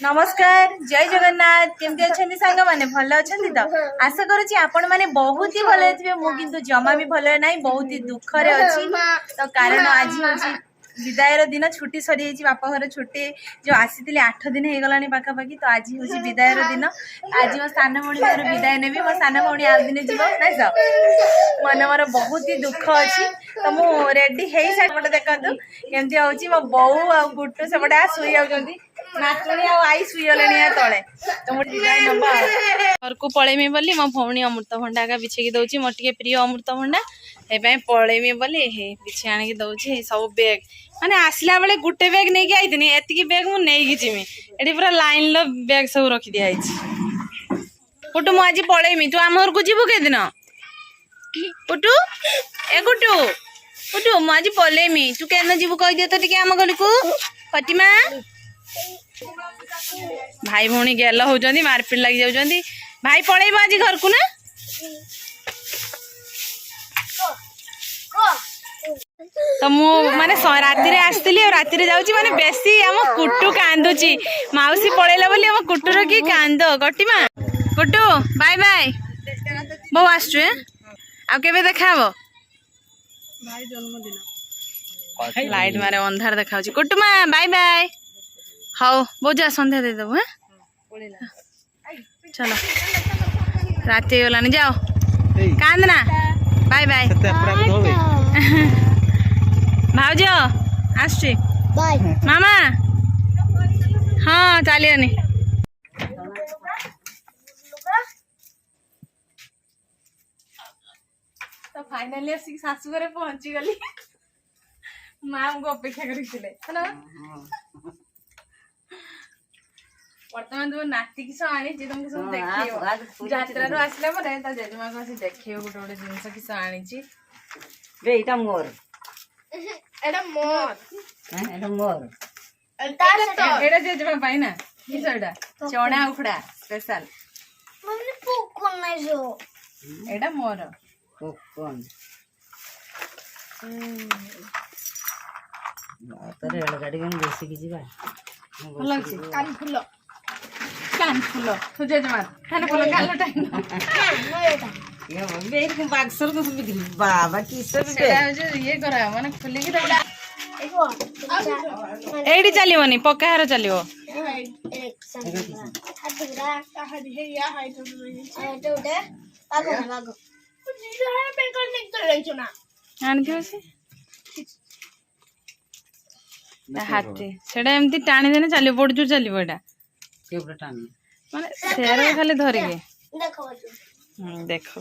नमस्कार जय जगन्नाथ केमती अच्छा सांग मैंने भल अच्छा तो आशा करुँच आपण मैंने बहुत ही भल थे मुझे जमा भी भल ना बहुत ही दुखरे अच्छी तो कारण आज हूँ विदायर दिन छुट्टी सरी बापा घर छुट्टी जो आसी 8 दिन हो गला पाखापाखि तो आज हूँ विदायर दिन आज मो सान भौणी घर विदाय नेबी मो सान भौणी आउ दिन जीव ना सर मन मोर बहुत ही दुख अच्छी तो मु रेडी हो सारे देखु केमती हूँ मो बोऊ आ गुट्टू सेपटे शुई जाऊँगी नातुणी आई शुईगले तले तो मुझे नवा घर को पलैमी बोली मो भौणी अमृतभंडा का बिछेकी दौची मोर टे प्रिय अमृतभंडा ये पलैमी बोली हे बिछे आणिकी दौची सब बैग माने आसला बेले गुटे बैग नहीं आई एतिकी बैग मु नहीं जिमी एटी पूरा लाइन लो बैग सब रखी दिया कुटु मु आज पलैमी तू आम घर को जीवु के दिन कुटु ए कुटु कुटु मु आज पलैमी तू केन जीवु कहि दे तो टिके आम घर को फतिमा भाई भौणी गेल होउचंदी मारपीट लगी जाउचंदी भाई पळेब आज घर को ना तो मु माने राति रे आस्तिली और राति रे जाउची माने बेसी हम कुट्टू कांदुची माउसी पळेला बोली हम कुट्टूर की कांद गटिमा कुट्टू बाय बाय बहु आसछु आ केबे देखाबो भाई जन्मदिन लाइट मारे अंधार देखाउची कुट्टुमा बाय बाय हाउ बोझा संध्या दे दबो हैं चलो रात गलानी जाओ कांदना बाय बाय भाउज आसुची मामा हाँ चलिए तो फाइनली आसिक शाशु घरे पहुंची गली माँ को अपेक्षा कर बर्तमान तुम नाती किस आनी तुमको सब देख यात्रा आसला पर जेजेमा को देखे गोटे गोटे जिन किस आनी एटा मोर एटा मोर एटा मोर एटा जेजेमा पाई ना किस एटा चना उखड़ा स्पेशल मम्मी पॉपकॉर्न नहीं जो एटा मोर पॉपकॉर्न तारे रेलगाड़ी में बेसी की जीवा भल लागी कान फुल तू जेजेमा कान फुल कालो टाइम ये बे एक बाक्सर को सब बाबा की सब ये करा माने खुली की एडी चलिवनी पक्का हार चलिवो हाथी सेटा एमती टाणी देने चलियो बड़ जोर चलिवो एटा केबड़ा टाणी माने सेर खाली धरिके देखो देखो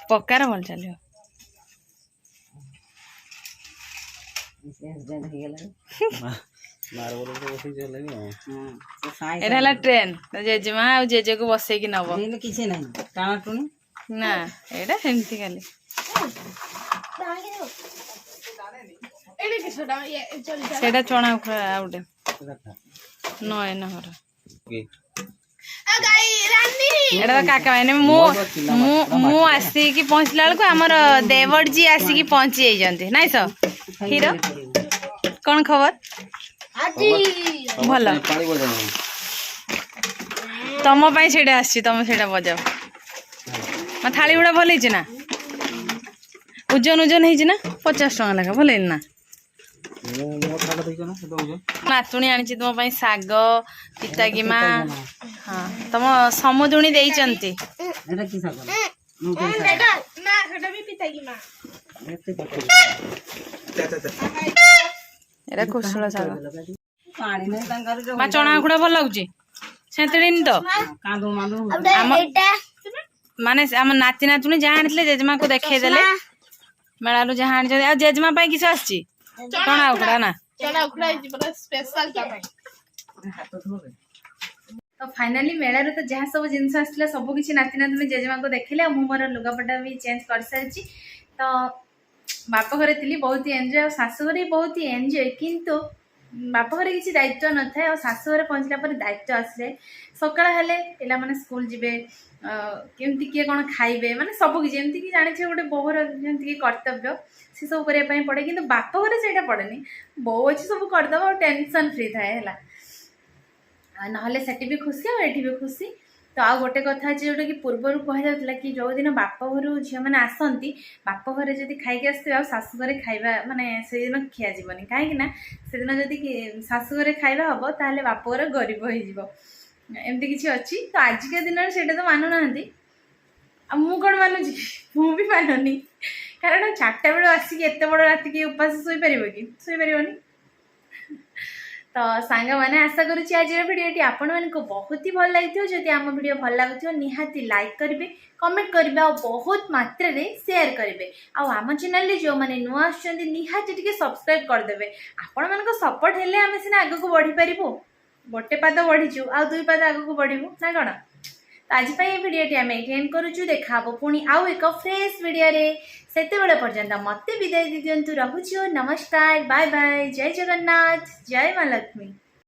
पक्कार भल चलियो एटा ट्रेन जेजेमा आ जेजे को बसई की नब किसी नहीं टाणा टुणी ना एटा सेमती खाली सेटा चना उखड़ा गोटे नए नहर एटा काका मैंने मु आसिकी पहुँचला बेलू आमर देवर जी आसिकी पहुँची जाइए नाई सो हीरो कौन खबर भल तुम से तुम से बजाओ मैं थाली गुड़ा भल ना ओजन ओजन है 50 टका लेखा भल ना नातुणी आनी तुम शाग पितागिमा हाँ तुम समुदुणी देइचंती एरा कोसला शाग मा चना खुड़ा भल लगुची सेतड़ीन तो माने आम नाती नातुणी जहाँ आनी जेजेमा को देखे देले मेलारू जहाँ आनी आ जेजेमा पाई किस आसी चना उखड़ा ना चना उखड़ा स्पेशल तो फाइनाली मेला तो जहाँ सब जिनस आसला सब किसी नाती नातुणी जेजेमा को देखले मु मोर लुगापटा भी चेंज कर सारी तो बाप घरे थी बहुत ही एंजॉय शाशु घरे बहुत ही एंजॉय किंतु बाप घरे किसी दायित्व न था और शाशु घरे पहुँचला पर दायित्व आसे सकाळ हेले पिला माने स्कूल जिबे केमती किए कौन खाइबे माने सब किसी एमती कि जाने गोटे बोहर जमी कर्तव्य से सब करने पड़े कि बाप घरे से पड़ेनि बो अच्छी सब करदे और टेंशन फ्री थाए है नहले सेठी भी खुशी और एठी भी खुशी। तो आउ गोटे कथा अच्छे जोटा कि पूर्वर कहुला कि जो दिन बाप घर झील मैंने आसती बाप घर जब खाई आसते शाशुघर खाଇବା माने से दिन खिया जीवनी कहीं से दिन जदि शाशुघर खाଇବା हम ताहले बाप घर गरीब होमती किसी अच्छी। तो आजिका दिन से तो मानु ना मु कौन मानुची मु भी मानुनी कारण 4टा बेलू आसिक एत बड़ राति कि उपास शोपर कि शोपरनी। तो सांग मैंने आशा करुँच आज भिडियोटी आपण मानक बहुत ही भल लगी जदि आम भिडियो भल लगुव निहाती लाइक करेंगे कमेंट करेंगे और बहुत मात्रा रे शेयर करेंगे आम चैनल जो मैंने नुआ आसुच्चंदी निहाती टिके सब्सक्राइब करदे। आपण मानक सपोर्ट हेले आम सीना आगक बढ़ी पारू गोटे पाद बढ़ीचु आ 2 पाद आगक बढ़ू ना कौन। तो आज भिडियोटी आम एंड करुचु देखा पुणी आउ एक फ्रेश भिडियो से पर्यंत मत विदाय दिंतु रहुछु। नमस्कार बाय बाय जय जगन्नाथ जय माँ लक्ष्मी।